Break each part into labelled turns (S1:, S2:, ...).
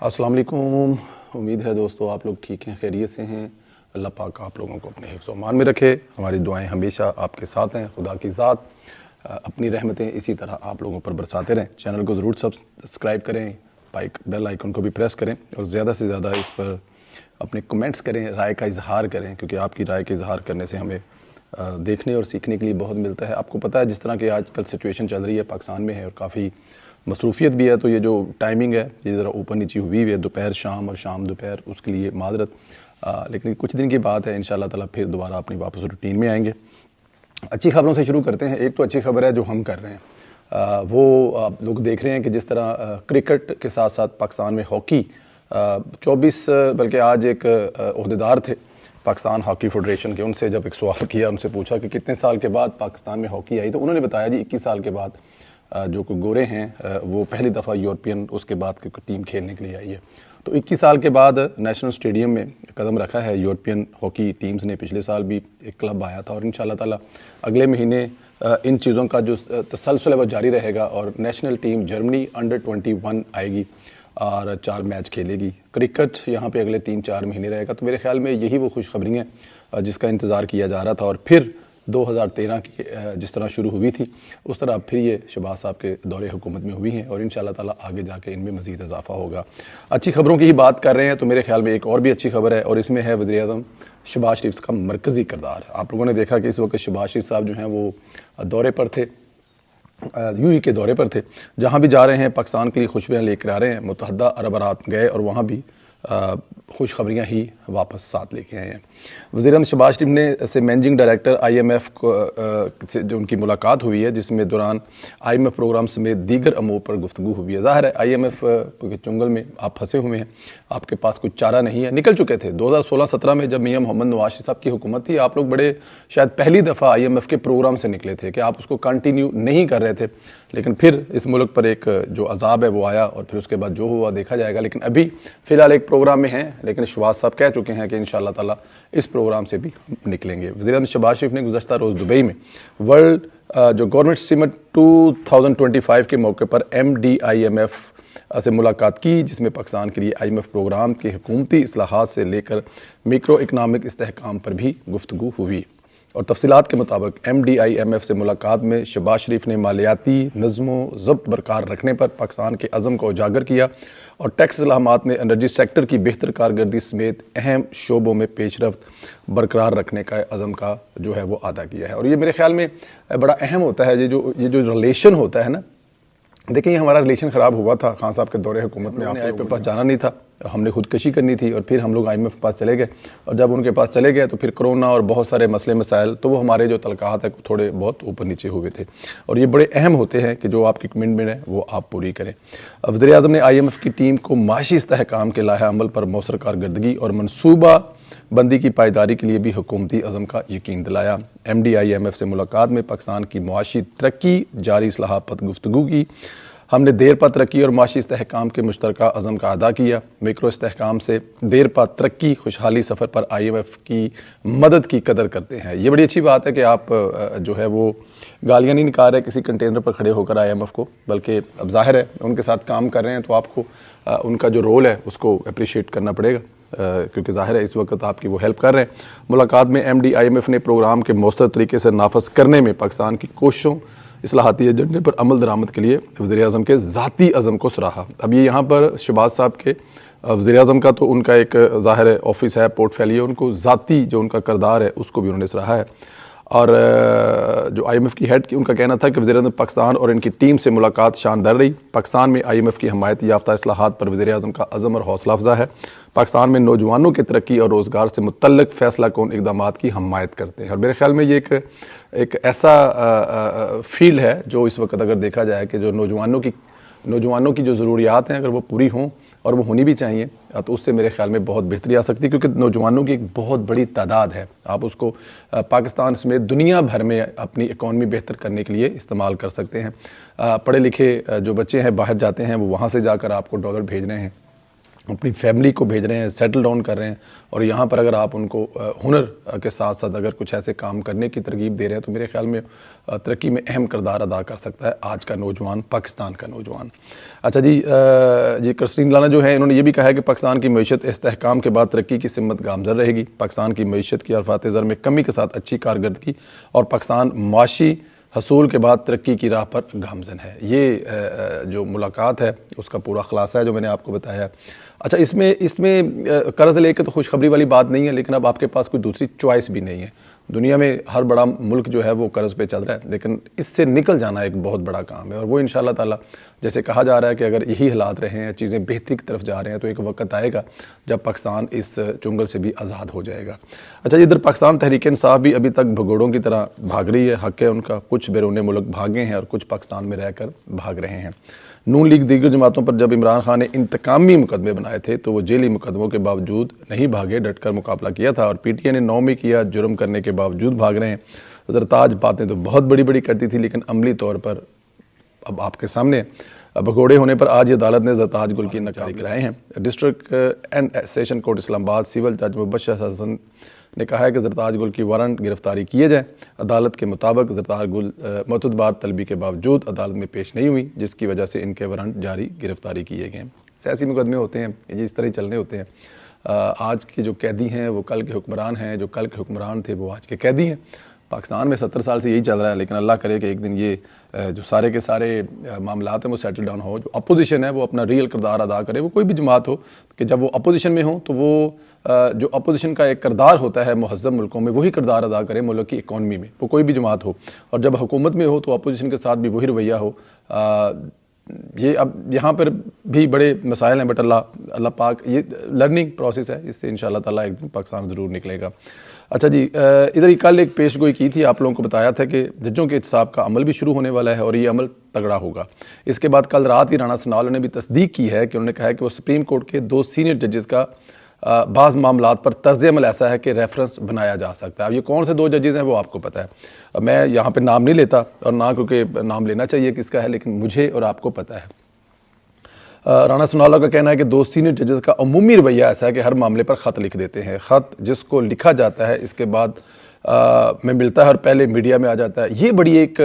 S1: السلام علیکم. امید ہے دوستو آپ لوگ ٹھیک ہیں, خیریت سے ہیں. اللہ پاک آپ لوگوں کو اپنے حفظ و امان میں رکھے. ہماری دعائیں ہمیشہ آپ کے ساتھ ہیں. خدا کی ذات اپنی رحمتیں اسی طرح آپ لوگوں پر برساتے رہیں. چینل کو ضرور سبسکرائب کریں, بیل آئیکن کو بھی پریس کریں اور زیادہ سے زیادہ اس پر اپنے کمنٹس کریں, رائے کا اظہار کریں, کیونکہ آپ کی رائے کا اظہار کرنے سے ہمیں دیکھنے اور سیکھنے کے لیے بہت ملتا ہے. آپ کو پتہ ہے جس طرح کہ آج کل سچویشن چل رہی ہے پاکستان میں ہے اور کافی مصروفیت بھی ہے, تو یہ جو ٹائمنگ ہے یہ ذرا اوپر نیچی ہوئی ہے, دوپہر شام اور شام دوپہر, اس کے لیے معذرت. لیکن کچھ دن کی بات ہے, انشاءاللہ تعالیٰ پھر دوبارہ اپنی واپس روٹین میں آئیں گے. اچھی خبروں سے شروع کرتے ہیں. ایک تو اچھی خبر ہے جو ہم کر رہے ہیں, وہ آپ لوگ دیکھ رہے ہیں کہ جس طرح کرکٹ کے ساتھ ساتھ پاکستان میں ہاکی 24 بلکہ آج ایک عہدیدار تھے پاکستان ہاکی فیڈریشن کے, ان سے جب ایک سوال کیا, ان سے پوچھا کہ کتنے سال کے بعد پاکستان میں ہاکی آئی, تو انہوں نے بتایا جی 21 سال کے بعد جو کوئی گورے ہیں وہ پہلی دفعہ یورپین اس کے بعد کی ٹیم کھیلنے کے لیے آئی ہے. تو 21 سال کے بعد نیشنل اسٹیڈیم میں قدم رکھا ہے یورپین ہاکی ٹیمز نے. پچھلے سال بھی ایک کلب آیا تھا اور انشاءاللہ تعالیٰ اگلے مہینے ان چیزوں کا جو تسلسل ہے وہ جاری رہے گا اور نیشنل ٹیم جرمنی انڈر 21 آئے گی اور 4 میچ کھیلے گی. کرکٹ یہاں پہ اگلے 3-4 مہینے رہے گا. تو میرے خیال میں یہی وہ خوشخبری ہیں جس کا انتظار کیا جا رہا تھا. اور پھر 2013 کی جس طرح شروع ہوئی تھی اس طرح پھر یہ شہباز صاحب کے دور حکومت میں ہوئی ہیں اور انشاءاللہ تعالیٰ آگے جا کے ان میں مزید اضافہ ہوگا. اچھی خبروں کی ہی بات کر رہے ہیں تو میرے خیال میں ایک اور بھی اچھی خبر ہے اور اس میں ہے وزیر اعظم شہباز شریف کا مرکزی کردار. آپ لوگوں نے دیکھا کہ اس وقت شہباز شریف صاحب جو ہیں وہ دورے پر تھے, یو کے دورے پر تھے. جہاں بھی جا رہے ہیں پاکستان کے لیے خوشبیاں لے کر آ رہے ہیں. متحدہ عرب امارات گئے اور وہاں بھی خوشخبریاں ہی واپس ساتھ لے کے آئے ہیں. وزیر اعظم شہباز شریف نے سے مینیجنگ ڈائریکٹر IMF سے جو ان کی ملاقات ہوئی ہے, جس میں دوران IMF پروگرام سمیت دیگر امور پر گفتگو ہوئی ہے. ظاہر ہے IMF کے چنگل میں آپ پھنسے ہوئے ہیں, آپ کے پاس کچھ چارہ نہیں ہے. نکل چکے تھے 2016-17 میں جب میاں محمد نواز شریف صاحب کی حکومت تھی. آپ لوگ بڑے شاید پہلی دفعہ IMF کے پروگرام سے نکلے تھے کہ آپ اس کو کنٹینیو نہیں کر رہے تھے, لیکن پھر اس ملک پر ایک جو عذاب ہے وہ آیا اور پھر اس کے بعد جو ہوا دیکھا جائے گا. لیکن ابھی فی الحال ایک پروگرام میں ہیں, لیکن شہباز صاحب کہہ چکے ہیں کہ انشاءاللہ تعالیٰ اس پروگرام سے بھی نکلیں گے. وزیر اعظم شہباز شریف نے گزشتہ روز دبئی میں ورلڈ جو گورنمنٹ سمٹ 2025 کے موقع پر MDIMF سے ملاقات کی, جس میں پاکستان کے لیے IMF پروگرام کے حکومتی اصلاحات سے لے کر میکرو اکنامک استحکام پر بھی گفتگو ہوئی. اور تفصیلات کے مطابق MDIMF سے ملاقات میں شہباز شریف نے مالیاتی نظم و ضبط برقرار رکھنے پر پاکستان کے عزم کو اجاگر کیا اور ٹیکس اصلاحات میں انرجی سیکٹر کی بہتر کارکردگی سمیت اہم شعبوں میں پیش رفت برقرار رکھنے کا عزم کا جو ہے وہ ادا کیا ہے. اور یہ میرے خیال میں بڑا اہم ہوتا ہے, یہ جو ریلیشن ہوتا ہے نا. دیکھیں یہ ہمارا ریلیشن خراب ہوا تھا خان صاحب کے دور حکومت میں. آپ کے پاس جانا نہیں تھا, ہم نے خودکشی کرنی تھی اور پھر ہم لوگ IMF کے پاس چلے گئے, اور جب ان کے پاس چلے گئے تو پھر کرونا اور بہت سارے مسئلے مسائل, تو وہ ہمارے جو تعلقات ہیں تھوڑے بہت اوپر نیچے ہوئے تھے. اور یہ بڑے اہم ہوتے ہیں کہ جو آپ کی کمٹمنٹ ہے وہ آپ پوری کریں. وزیر اعظم نے IMF کی ٹیم کو معاشی استحکام کے لائحہ عمل پر مؤثر کارکردگی اور منصوبہ بندی کی پائیداری کے لیے بھی حکومتی عزم کا یقین دلایا. MDIMF سے ملاقات میں پاکستان کی معاشی ترقی جاری اصلاحات پر گفتگو کی. ہم نے دیر پا ترقی اور معاشی استحکام کے مشترکہ عزم کا ادا کیا. میکرو استحکام سے دیر پا ترقی خوشحالی سفر پر IMF کی مدد کی قدر کرتے ہیں. یہ بڑی اچھی بات ہے کہ آپ جو ہے وہ گالیاں نہیں نکال رہے کسی کنٹینر پر کھڑے ہو کر IMF کو, بلکہ اب ظاہر ہے ان کے ساتھ کام کر رہے ہیں تو آپ کو ان کا جو رول ہے اس کو اپریشیٹ کرنا پڑے گا, کیونکہ ظاہر ہے اس وقت آپ کی وہ ہیلپ کر رہے ہیں. ملاقات میں MDIMF نے پروگرام کے مؤثر طریقے سے نافذ کرنے میں پاکستان کی کوششوں اصلاحاتی ایجنڈے پر عمل درآمد کے لیے وزیر اعظم کے ذاتی عزم کو سراہا. اب یہ یہاں پر شہباز صاحب کے وزیر اعظم کا تو ان کا ایک ظاہر آفس ہے, پورٹ فولیو, ان کو ذاتی جو ان کا کردار ہے اس کو بھی انہوں نے سراہا ہے. اور جو IMF کی ہیڈ کی ان کا کہنا تھا کہ وزیر اعظم پاکستان اور ان کی ٹیم سے ملاقات شاندار رہی. پاکستان میں IMF کی حمایت یافتہ اصلاحات پر وزیر اعظم کا عزم اور حوصلہ افزا ہے. پاکستان میں نوجوانوں کی ترقی اور روزگار سے متعلق فیصلہ کن اقدامات کی حمایت کرتے ہیں. اور میرے خیال میں یہ ایک ایسا فیلڈ ہے جو اس وقت اگر دیکھا جائے کہ جو نوجوانوں کی جو ضروریات ہیں اگر وہ پوری ہوں اور وہ ہونی بھی چاہیے, تو اس سے میرے خیال میں بہت بہتری آ سکتی ہے, کیونکہ نوجوانوں کی ایک بہت بڑی تعداد ہے. آپ اس کو پاکستان سمیت دنیا بھر میں اپنی اکانومی بہتر کرنے کے لیے استعمال کر سکتے ہیں. پڑھے لکھے جو بچے ہیں باہر جاتے ہیں وہ وہاں سے جا کر آپ کو ڈالر بھیج رہے ہیں, اپنی فیملی کو بھیج رہے ہیں، سیٹل ڈاؤن کر رہے ہیں، اور یہاں پر اگر آپ ان کو ہنر کے ساتھ ساتھ اگر کچھ ایسے کام کرنے کی ترغیب دے رہے ہیں تو میرے خیال میں ترقی میں اہم کردار ادا کر سکتا ہے آج کا نوجوان، پاکستان کا نوجوان۔ اچھا جی کرسٹین لانا جو ہے انہوں نے یہ بھی کہا ہے کہ پاکستان کی معیشت استحکام کے بعد ترقی کی سمت گامزن رہے گی۔ پاکستان کی معیشت کی عرفات زر میں کمی کے ساتھ اچھی کارکردگی اور پاکستان معاشی حصول کے بعد ترقی کی راہ پر گامزن ہے۔ یہ جو ملاقات ہے اس کا پورا خلاصہ ہے جو میں نے آپ کو بتایا۔ اچھا اس میں قرض لے کے تو خوشخبری والی بات نہیں ہے، لیکن اب آپ کے پاس کوئی دوسری چوائس بھی نہیں ہے۔ دنیا میں ہر بڑا ملک جو ہے وہ قرض پہ چل رہا ہے، لیکن اس سے نکل جانا ایک بہت بڑا کام ہے، اور وہ انشاءاللہ تعالی جیسے کہا جا رہا ہے کہ اگر یہی حالات رہے ہیں، چیزیں بہتری کی طرف جا رہے ہیں، تو ایک وقت آئے گا جب پاکستان اس چنگل سے بھی آزاد ہو جائے گا۔ اچھا ادھر پاکستان تحریک انصاف بھی ابھی تک بھگوڑوں کی طرح بھاگ رہی ہے، حق ہے ان کا۔ کچھ بیرون ملک بھاگے ہیں اور کچھ پاکستان میں رہ کر بھاگ رہے ہیں۔ نون لیگ دیگر جماعتوں پر جب عمران خان نے انتقامی مقدمے بنائے تھے تو وہ جیلی مقدموں کے باوجود نہیں بھاگے، ڈٹ کر مقابلہ کیا تھا، اور پی ٹی آئی نے 9 میں کیا، جرم کرنے کے باوجود بھاگ رہے ہیں۔ زرتاج باتیں تو بہت بڑی بڑی کرتی تھی، لیکن عملی طور پر اب آپ کے سامنے بھگوڑے ہونے پر آج عدالت نے زرتاج گل کی نقالی کرائے ہیں۔ ڈسٹرکٹ اینڈ سیشن کورٹ اسلام آباد سول جج مبشر حسن نے کہا ہے کہ زرتاج گل کی وارنٹ گرفتاری کیے جائیں۔ عدالت کے مطابق زرتاج گل معتبر طلبی کے باوجود عدالت میں پیش نہیں ہوئی، جس کی وجہ سے ان کے وارنٹ جاری گرفتاری کیے گئے۔ سیاسی مقدمے ہوتے ہیں یہ اس طرح ہی چلنے ہوتے ہیں۔ آج کے جو قیدی ہیں وہ کل کے حکمران ہیں، جو کل کے حکمران تھے وہ آج کے قیدی ہیں۔ پاکستان میں 70 سال سے یہی چل رہا ہے، لیکن اللہ کرے کہ ایک دن یہ جو سارے کے سارے معاملات ہیں وہ سیٹل ڈاؤن ہو، جو اپوزیشن ہے وہ اپنا ریئل کردار ادا کرے، وہ کوئی بھی جماعت ہو کہ جب وہ اپوزیشن میں ہو تو وہ جو اپوزیشن کا ایک کردار ہوتا ہے مہذب ملکوں میں وہی کردار ادا کرے ملک کی اکانومی میں، وہ کوئی بھی جماعت ہو، اور جب حکومت میں ہو تو اپوزیشن کے ساتھ بھی وہی رویہ ہو۔ یہ اب یہاں پر بھی بڑے مسائل ہیں، بٹ اللہ پاک یہ لرننگ پروسیس ہے، اس سے انشاءاللہ تعالیٰ ایک دن پاکستان ضرور نکلے گا۔ اچھا جی ادھر ہی کل ایک پیش گوئی کی تھی، آپ لوگوں کو بتایا تھا کہ ججوں کے احتساب کا عمل بھی شروع ہونے والا ہے اور یہ عمل تگڑا ہوگا۔ اس کے بعد کل رات ہی رانا ثناءاللہ نے بھی تصدیق کی ہے کہ انہوں نے کہا ہے کہ وہ سپریم کورٹ کے 2 سینئر ججز کا بعض معاملات پر طرز عمل ایسا ہے کہ ریفرنس بنایا جا سکتا ہے۔ اب یہ کون سے 2 ججز ہیں وہ آپ کو پتہ ہے، میں یہاں پہ نام نہیں لیتا اور نہ کیونکہ نام لینا چاہیے کس کا ہے، لیکن مجھے اور آپ کو پتہ ہے۔ رانا ثناءاللہ کا کہنا ہے کہ 2 سینئر ججز کا عمومی رویہ ایسا ہے کہ ہر معاملے پر خط لکھ دیتے ہیں، خط جس کو لکھا جاتا ہے اس کے بعد میں ملتا ہے اور پہلے میڈیا میں آ جاتا ہے۔ یہ بڑی ایک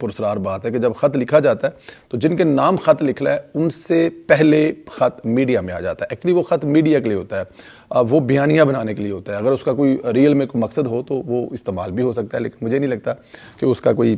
S1: پرسرار بات ہے کہ جب خط لکھا جاتا ہے تو جن کے نام خط لکھنا ہے ان سے پہلے خط میڈیا میں آ جاتا ہے۔ ایکچولی وہ خط میڈیا کے لیے ہوتا ہے، وہ بیانیہ بنانے کے لیے ہوتا ہے۔ اگر اس کا کوئی ریئل میں کوئی مقصد ہو تو وہ استعمال بھی ہو سکتا ہے، لیکن مجھے نہیں لگتا کہ اس کا کوئی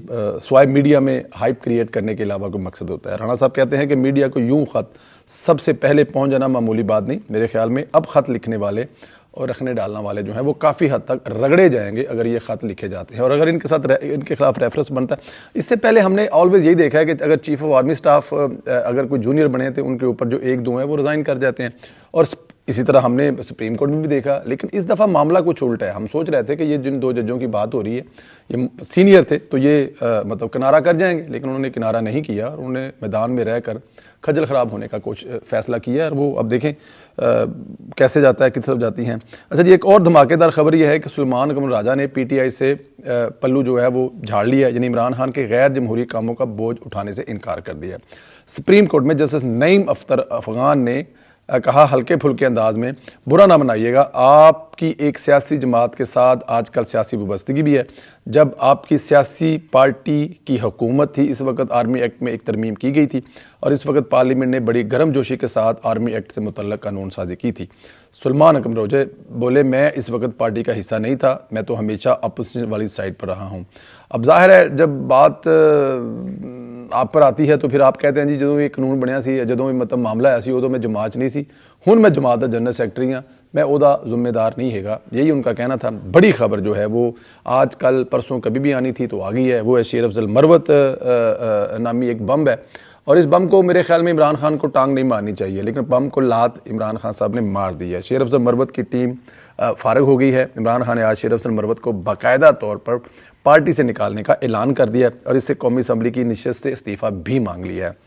S1: سوائے میڈیا میں ہائپ کریٹ کرنے کے علاوہ کوئی مقصد ہوتا ہے۔ رانا صاحب کہتے ہیں کہ میڈیا کو یوں خط سب سے پہلے پہنچ جانا معمولی بات نہیں، میرے خیال میں اب خط لکھنے والے اور رکھنے ڈالنا والے جو ہیں وہ کافی حد تک رگڑے جائیں گے اگر یہ خط لکھے جاتے ہیں، اور اگر ان کے ساتھ ان کے خلاف ریفرنس بنتا ہے۔ اس سے پہلے ہم نے آلویز یہی دیکھا ہے کہ اگر چیف آف آرمی سٹاف اگر کوئی جونیئر بنے تھے ان کے اوپر جو 1-2 ہیں وہ ریزائن کر جاتے ہیں، اور اسی طرح ہم نے سپریم کورٹ میں بھی دیکھا۔ لیکن اس دفعہ معاملہ کچھ الٹا ہے۔ ہم سوچ رہے تھے کہ یہ جن 2 ججوں کی بات ہو رہی ہے یہ سینئر تھے تو یہ مطلب کنارہ کر جائیں گے، لیکن انہوں نے کنارہ نہیں کیا اور انہوں نے میدان میں رہ کر کھجل خراب ہونے کا کچھ فیصلہ کیا ہے، اور وہ اب دیکھیں کیسے جاتا ہے، کس طرف جاتی ہیں۔ اچھا جی ایک اور دھماکے دار خبر یہ ہے کہ سلیمان قمر راجہ نے پی ٹی آئی سے پلو جو ہے وہ جھاڑ لیا، یعنی عمران خان کے غیر جمہوری کاموں کا بوجھ اٹھانے سے انکار کر دیا۔ سپریم کورٹ میں جسٹس نعیم اختر افغان نے کہا ہلکے پھلکے انداز میں برا نہ منائیے گا، آپ کی ایک سیاسی جماعت کے ساتھ آج کل سیاسی وابستگی بھی ہے۔ جب آپ کی سیاسی پارٹی کی حکومت تھی اس وقت آرمی ایکٹ میں ایک ترمیم کی گئی تھی، اور اس وقت پارلیمنٹ نے بڑی گرم جوشی کے ساتھ آرمی ایکٹ سے متعلق قانون سازی کی تھی۔ سلیمان قمر راجہ بولے میں اس وقت پارٹی کا حصہ نہیں تھا، میں تو ہمیشہ اپوزیشن والی سائڈ پر رہا ہوں۔ اب ظاہر ہے جب بات آپ پر آتی ہے تو پھر آپ کہتے ہیں جی جدوں یہ قانون بنیا سی، جدوں مطلب معاملہ ہے سی ادوں میں جماعت نہیں سی، ہن میں جماعت دا جنرل سیکرٹری ہاں، میں اودا ذمہ دار نہیں ہے گا، یہی ان کا کہنا تھا۔ بڑی خبر جو ہے وہ آج کل پرسوں کبھی بھی آنی تھی تو آ گئی ہے، وہ ہے شیر افضل مروت نامی ایک بم ہے، اور اس بم کو میرے خیال میں عمران خان کو ٹانگ نہیں مارنی چاہیے، لیکن بم کو لات عمران خان صاحب نے مار دی ہے۔ شیر افضل مروت کی ٹیم فارغ ہو گئی ہے۔ عمران خان نے آج شیر افضل مروت کو باقاعدہ طور پر پارٹی سے نکالنے کا اعلان کر دیا اور اس سے قومی اسمبلی کی نشست سے استعفیٰ بھی مانگ لیا ہے۔